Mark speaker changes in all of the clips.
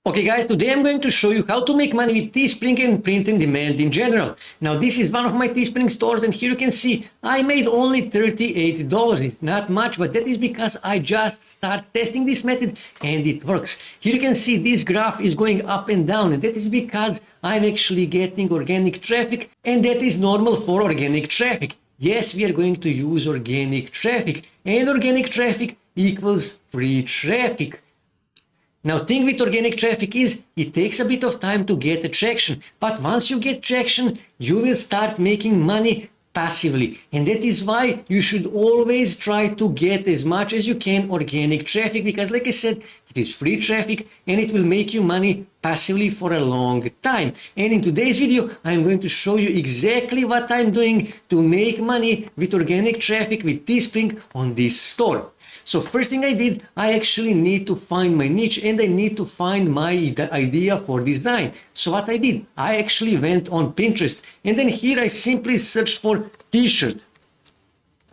Speaker 1: Okay guys, today I'm going to show you how to make money with Teespring and print and demand in general. Now this is one of my Teespring stores and here you can see I made only $38. It's not much, but that is because I just started testing this method and it works. Here you can see this graph is going up and down and that is because I'm actually getting organic traffic and that is normal for organic traffic. Yes, we are going to use organic traffic and organic traffic equals free traffic. Now, thing with organic traffic is it takes a bit of time to get traction, but once you get traction, you will start making money passively. And that is why you should always try to get as much as you can organic traffic, because like I said, it is free traffic and it will make you money passively for a long time. And in today's video, I'm going to show you exactly what I'm doing to make money with organic traffic with Teespring on this store. So first thing I did, I actually need to find my niche and I need to find my idea for design. So what I did, I actually went on Pinterest and then here I simply searched for t-shirt.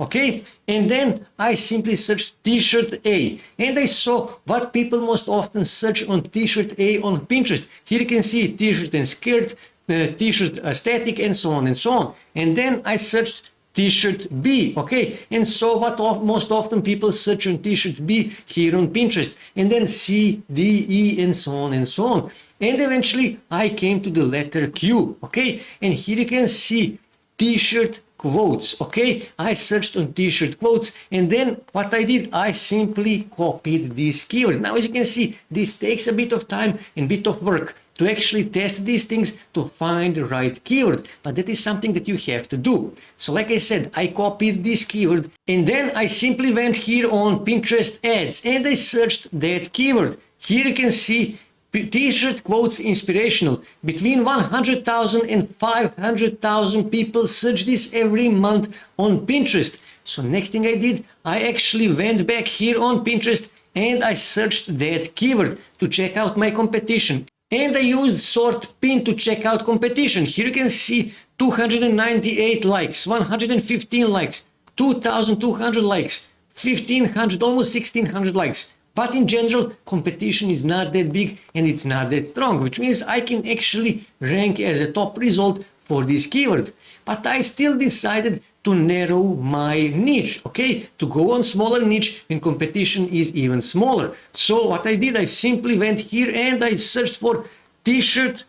Speaker 1: Okay, and then I simply searched t-shirt A and I saw what people most often search on t-shirt A on Pinterest. Here you can see t-shirt and skirt, t-shirt aesthetic and so on and so on. And then I searched t-shirt B, okay, and so what most often people search on t-shirt B here on Pinterest, and then C, D, E, and so on and so on. And eventually I came to the letter Q, okay, and here you can see t-shirt quotes, okay. I searched on t-shirt quotes and then what I did, I simply copied this keyword. Now as you can see, this takes a bit of time and bit of work to actually test these things to find the right keyword, but that is something that you have to do. So like I said, I copied this keyword and then I simply went here on Pinterest ads and I searched that keyword. Here you can see t-shirt quotes inspirational. Between 100,000 and 500,000 people search this every month on Pinterest. So next thing I did, I actually went back here on Pinterest and I searched that keyword to check out my competition. And I used sort pin to check out competition. Here you can see 298 likes, 115 likes, 2,200 likes, 1,500, almost 1,600 likes. But in general, competition is not that big and it's not that strong, which means I can actually rank as a top result for this keyword. But I still decided to narrow my niche, okay, to go on smaller niche when competition is even smaller. So what I did, I simply went here and I searched for t-shirt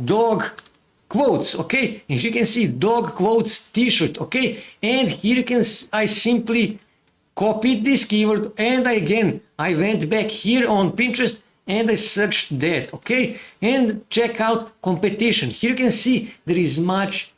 Speaker 1: dog quotes, okay, and you can see dog quotes t-shirt, okay, and here you can, I simply copied this keyword and I went back here on Pinterest and I searched that, okay, and check out competition. Here you can see there is much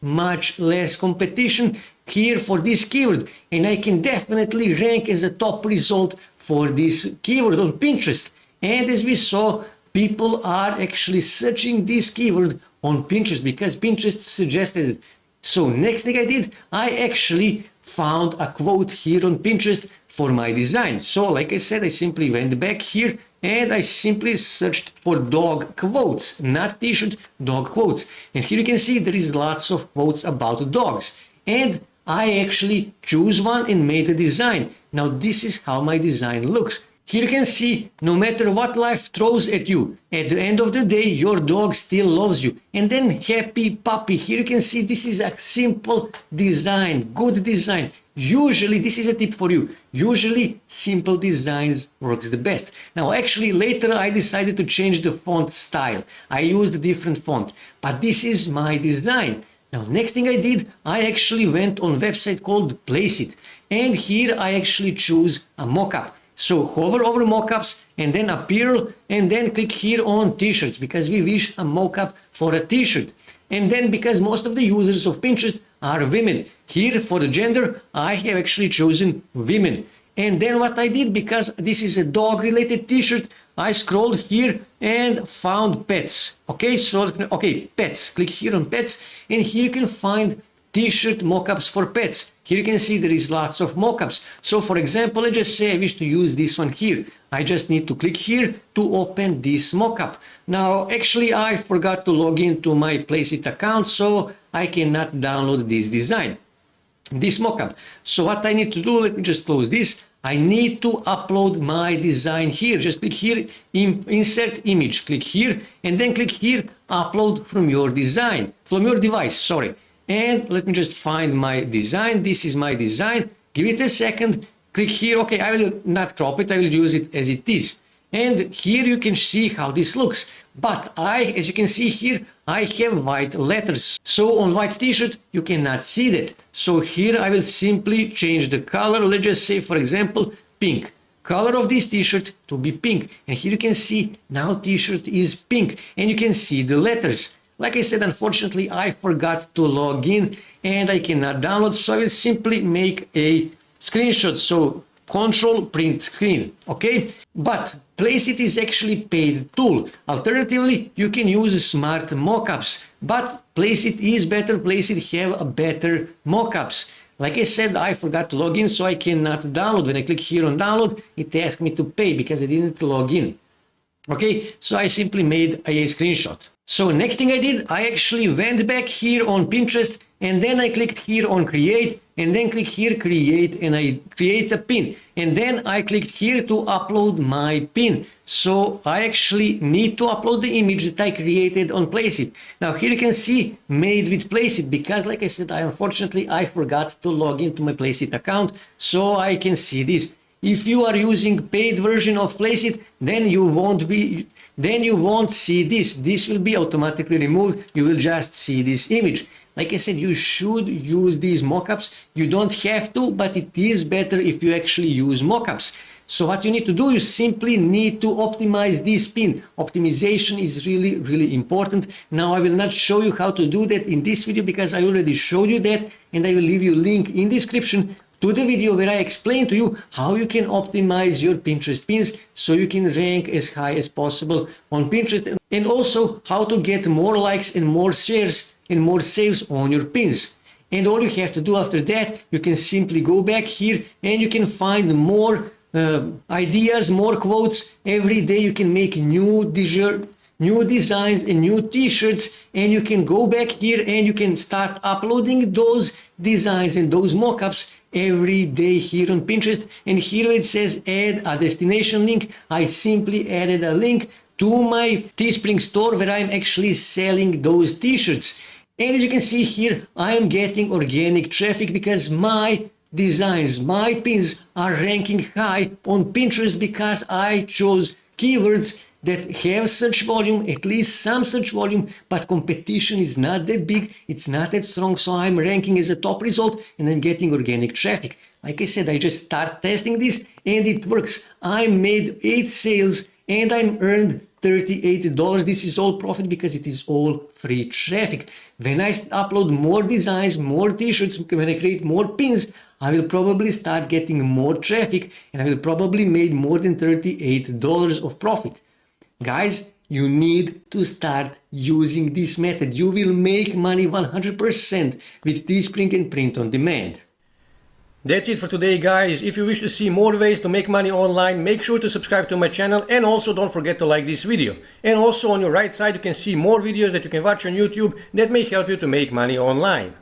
Speaker 1: less competition here for this keyword and I can definitely rank as a top result for this keyword on Pinterest. And as we saw, people are actually searching this keyword on Pinterest because Pinterest suggested it. So next thing I did, I actually found a quote here on Pinterest for my design. So like I said, I simply went back here and I simply searched for dog quotes, not t-shirt, dog quotes. And here you can see there is lots of quotes about dogs. And I actually choose one and made a design. Now this is how my design looks. Here you can see no matter what life throws at you, at the end of the day your dog still loves you. And then happy puppy. Here you can see this is a simple design, good design. Usually, this is a tip for you, usually simple designs works the best. Now actually later I decided to change the font style. I used a different font, but this is my design. Now next thing I did, I actually went on a website called Placeit and here I actually choose a mockup. So hover over mockups and then appear and then click here on t-shirts because we wish a mockup for a t-shirt. And then because most of the users of Pinterest are women, here for the gender, I have actually chosen women. And then what I did, because this is a dog related t-shirt, I scrolled here and found pets. Okay, so, okay, pets, click here on pets and here you can find t-shirt mockups for pets. Here you can see there is lots of mockups. So for example, let's just say I wish to use this one here. I just need to click here to open this mockup. Now, actually, I forgot to log into my Placeit account, so I cannot download this design, this mockup. So what I need to do, let me just close this. I need to upload my design here. Just click here, insert image, click here, and then click here, upload from your design, from your device, sorry. And let me just find my design. This is my design. Give it a second, click here. Okay, I will not crop it, I will use it as it is. And here you can see how this looks. But as you can see here, I have white letters. So on white t-shirt, you cannot see that. So here I will simply change the color. Let's just say, for example, pink. Color of this t-shirt to be pink. And here you can see now t-shirt is pink. And you can see the letters. Like I said, unfortunately, I forgot to log in and I cannot download. So I will simply make a screenshot. So Control print screen, okay? But Placeit is actually paid tool. Alternatively, you can use smart mockups, but Placeit is better. Placeit have a better mockups. Like I said, I forgot to log in, so I cannot download. When I click here on download, it asks me to pay because I didn't log in. Okay, so I simply made a screenshot. So next thing I did, I actually went back here on Pinterest and then I clicked here on create and then click here create and I create a pin. And then I clicked here to upload my pin. So I actually need to upload the image that I created on Placeit. Now here you can see made with Placeit because like I said, unfortunately I forgot to log into my Placeit account so I can see this. If you are using paid version of Placeit, then you won't see this. This will be automatically removed. You will just see this image. Like I said, you should use these mockups. You don't have to, but it is better if you actually use mockups. So what you need to do, you simply need to optimize this pin. Optimization is really, really important. Now I will not show you how to do that in this video because I already showed you that, and I will leave you a link in description to the video where I explain to you how you can optimize your Pinterest pins so you can rank as high as possible on Pinterest, and also how to get more likes and more shares and more saves on your pins. And all you have to do after that, you can simply go back here and you can find more ideas, more quotes. Every day you can make new designs and new t-shirts, and you can go back here and you can start uploading those designs and those mockups every day here on Pinterest. And here it says add a destination link. I simply added a link to my Teespring store where I'm actually selling those t-shirts. And as you can see here, I am getting organic traffic because my designs, my pins are ranking high on Pinterest because I chose keywords that have search volume, at least some search volume, but competition is not that big, it's not that strong, so I'm ranking as a top result and I'm getting organic traffic. Like I said, I just start testing this and it works. I made 8 sales and I earned $38. This is all profit because it is all free traffic. When I upload more designs, more t-shirts, when I create more pins, I will probably start getting more traffic and I will probably make more than $38 of profit. Guys, you need to start using this method. You will make money 100% with Teespring and print on demand. That's it for today, guys. If you wish to see more ways to make money online, make sure to subscribe to my channel and also don't forget to like this video. And also on your right side you can see more videos that you can watch on YouTube that may help you to make money online.